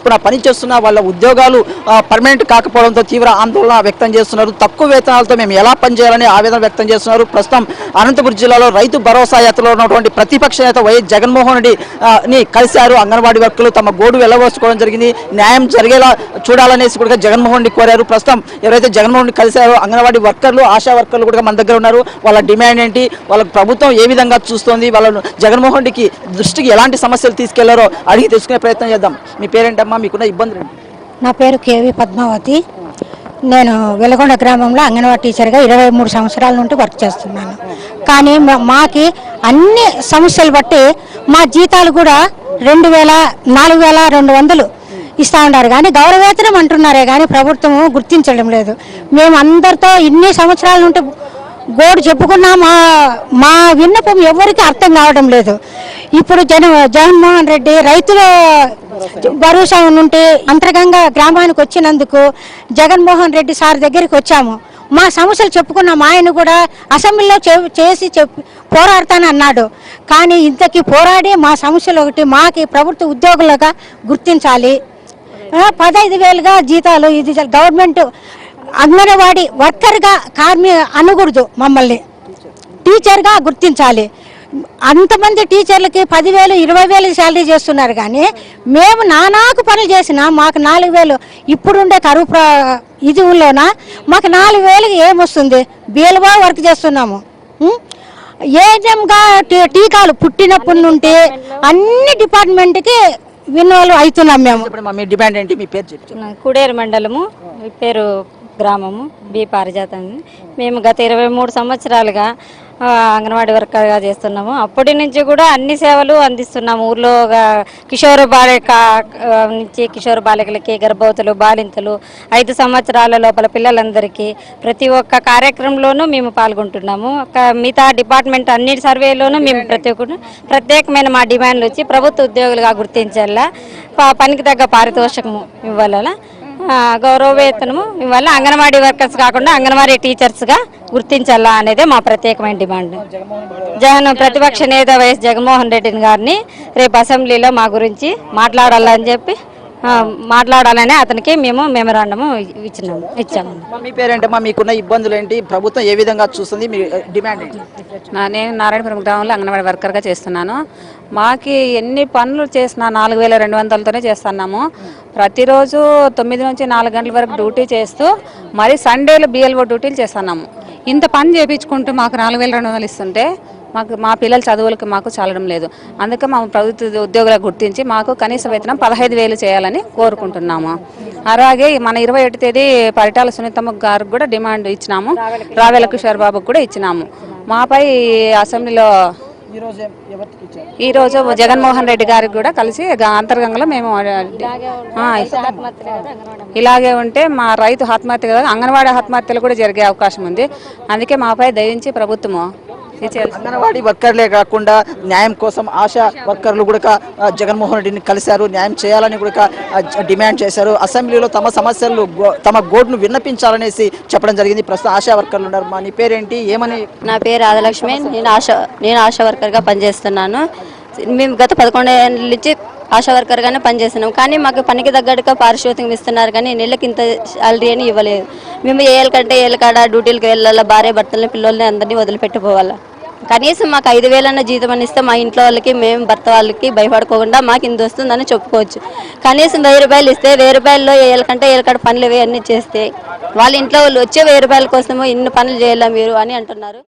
చొప్పున పనిచేస్తున్న వాళ్ళ ఉద్యోగాలు పర్మనెంట్ కాకపోవడంతో తీవ్ర ఆందోళన వ్యక్తం చేస్తున్నారు. తక్కువ వేతనాలతో మేము ఎలా పనిచేయాలని ఆవేదన వ్యక్తం చేస్తున్నారు. ప్రస్తుతం అనంతపురం జిల్లాలో రైతు భరోసా యాత్రలో ఉన్నటువంటి ప్రతిపక్ష నేత వైఎస్ జగన్మోహన్ రెడ్డిని కలిశారు. అంగన్వాడీ వర్కర్లు తమ గోడు వెళ్ళవోసుకోవడం జరిగింది. న్యాయం జరిగేలా చూడాలనేసి కూడా జగన్మోహన్ రెడ్డి కోరారు. ప్రస్తుతం ఎవరైతే జగన్మోహన్ రెడ్డి కలిశారో అంగన్వాడీ వర్కర్లు, ఆశా వర్కర్లు కూడా మన దగ్గర ఉన్నారు. వాళ్ళ డిమాండ్ ఏంటి, వాళ్ళ ప్రభుత్వం ఏ విధంగా చూస్తోంది, వాళ్ళను జగన్మోహన్ రెడ్డికి దృష్టికి ఎలాంటి సమస్యలు తీసుకెళ్లారో అడిగి తెలుసుకునే ప్రయత్నం చేద్దాం. మీ పేరేంటమ్మా, మీకున్న ఇబ్బందులు ఏంటి? నా పేరు కేవి పద్మావతి. నేను వెలగొండ గ్రామంలో అంగన్వాడీ టీచర్గా 23 సంవత్సరాల నుండి వర్క్ చేస్తున్నాను. కానీ మాకి అన్ని సమస్యలు బట్టి మా జీతాలు కూడా 4,200 ఇస్తూ ఉన్నారు. కానీ గౌరవేతనం అంటున్నారే కానీ ప్రభుత్వం గుర్తించడం లేదు. మేము అందరితో ఇన్ని సంవత్సరాల నుండి గోడు చెప్పుకున్నా మా విన్నపం ఎవరికి అర్థం కావడం లేదు. ఇప్పుడు జగన్మోహన్ రెడ్డి రైతుల భరోసా నుండి అంతర్గంగా గ్రామానికి వచ్చినందుకు జగన్మోహన్ రెడ్డి సార్ దగ్గరికి వచ్చాము. మా సమస్యలు చెప్పుకున్నాం. ఆయన కూడా అసెంబ్లీలో చేసి పోరాడతాను అన్నాడు. కానీ ఇంతకీ పోరాడి మా సమస్యలు ఒకటి మాకు ప్రభుత్వ ఉద్యోగులుగా గుర్తించాలి. 15,000గా జీతాలు, ఇది గవర్నమెంట్ అంగన్వాడీ వర్కర్గా అనకూడదు, మమ్మల్ని టీచర్గా గుర్తించాలి. అంతమంది టీచర్లకి 10,000, 20,000 శాలరీ చేస్తున్నారు. కానీ మేము నానాకు పనులు చేసినా మాకు 4,000 ఇప్పుడుండే కరువు ఇదిలోన మాకు 4,000కి ఏమొస్తుంది? బీఎల్ఓ వర్క్ చేస్తున్నాము. ఏజంగా టీకాలు పుట్టినప్పటి నుండి అన్ని డిపార్ట్మెంట్కి విన్నోలు అవుతున్నాం. మేము మీ డిమాండ్ ఏంటి? మీ పేరు చెప్తాను. కుడేరు మండలము, పేరు గ్రామము, బి పారిజాతం. మేము గత 23 సంవత్సరాలుగా అంగన్వాడీ వర్కర్గా చేస్తున్నాము. అప్పటి నుంచి కూడా అన్ని సేవలు అందిస్తున్నాము. ఊర్లో కిషోర బాలిక నుంచి కిషోర బాలికలకి, గర్భవతులు, బాలింతలు, 5 సంవత్సరాల లోపల పిల్లలందరికీ ప్రతి ఒక్క కార్యక్రమంలోనూ మేము పాల్గొంటున్నాము. మిగతా డిపార్ట్మెంట్ అన్ని సర్వేలోనూ మేము ప్రత్యేకమైన మా డిమాండ్లు వచ్చి ప్రభుత్వ ఉద్యోగులుగా గుర్తించాలా, పనికి తగ్గ పారితోషికము ఇవ్వాలా, గౌరవ వేతనము ఇవాళ అంగన్వాడీ వర్కర్స్ కాకుండా అంగన్వాడీ టీచర్స్గా గుర్తించాలా అనేదే మా ప్రత్యేకమైన డిమాండ్. ప్రతిపక్ష నేత వైఎస్ జగన్మోహన్ రెడ్డి గారిని రేపు అసెంబ్లీలో మా గురించి మాట్లాడాలని అతనికి మేము మెమరాండము ఇచ్చాము. మీ పేరేంటమ్మా, మీకున్న ఇబ్బందులు ఏంటి, ప్రభుత్వం ఏ విధంగా చూస్తుంది, మీ డిమాండ్ ఏంటి? నేను నారాయణపురం గ్రామంలో అంగన్వాడీ వర్కర్గా చేస్తున్నాను. మాకు ఎన్ని పనులు చేసినా 4,200తోనే చేస్తున్నాము. ప్రతిరోజు 9 నుంచి 4 గంటల వరకు డ్యూటీ చేస్తూ మరి సండేలో బిఎల్ఓ డ్యూటీలు చేస్తున్నాము. ఇంత పని చేయించుకుంటూ మాకు 4,200 ఇస్తుంటే మా పిల్లల చదువులకు మాకు చాలడం లేదు. అందుకే మా ప్రభుత్వ ఉద్యోగులకు గుర్తించి మాకు కనీస వేతనం 15,000 చేయాలని కోరుకుంటున్నాము. అలాగే మన 21 తేదీ పరిటాల సునీతమ్మ గారికి కూడా డిమాండ్ ఇచ్చినాము, రావేల కిషోర్ బాబుకు కూడా ఇచ్చినాము. మాపై అసెంబ్లీలో ఈరోజు జగన్మోహన్ రెడ్డి గారికి కూడా కలిసి అంతర్గంగంలో మేము ఇలాగే ఉంటే మా రైతు ఆత్మహత్య కదా, అంగన్వాడీ ఆత్మహత్యలు కూడా జరిగే అవకాశం ఉంది. అందుకే మాపై దయించి ప్రభుత్వము అంగన్వాడీ వర్కర్లే కాకుండా న్యాయం కోసం ఆశా వర్కర్లు కూడా జగన్మోహన్ రెడ్డిని కలిశారు. న్యాయం చేయాలని కూడా డిమాండ్ చేశారు. అసెంబ్లీలో తమ సమస్యలు, తమ గోడును విన్నపించాలనేసి చెప్పడం జరిగింది. ప్రస్తుతం ఆశా వర్కర్లు ఉన్నారు. మా నీ పేరేంటి, ఏమని? నా పేరు రాధలక్ష్మి. నేను ఆశా వర్కర్గా పనిచేస్తున్నాను. మేము గత 11 ఏళ్ళ నుంచి ఆశా వర్కర్గానే పనిచేస్తున్నాం. కానీ మాకు పనికి తగ్గట్టుగా పారితోషికం ఇస్తున్నారు. కానీ నెలకి ఇంత శాలరీ అని ఇవ్వలేదు. మేము ఏళ్ళ కాడ డ్యూటీలకు వెళ్ళాలా, భార్య భర్తలని పిల్లల్ని అందరినీ వదిలిపెట్టిపోవాలా. కనీసం మాకు 5,000 అన్న జీతం అని ఇస్తే మా ఇంట్లో వాళ్ళకి, మేము భర్త వాళ్ళకి భయపడుకోకుండా మాకు ఇంత వస్తుందని చెప్పుకోవచ్చు. కనీసం 1,000 రూపాయలు ఇస్తే 1,000 రూపాయల్లో ఏళ్ళకాడ పనులు ఇవన్నీ చేస్తే వాళ్ళ ఇంట్లో వాళ్ళు వచ్చే 1,000 రూపాయల కోసమో ఇన్ని పనులు చేయాలా మీరు అని అంటున్నారు.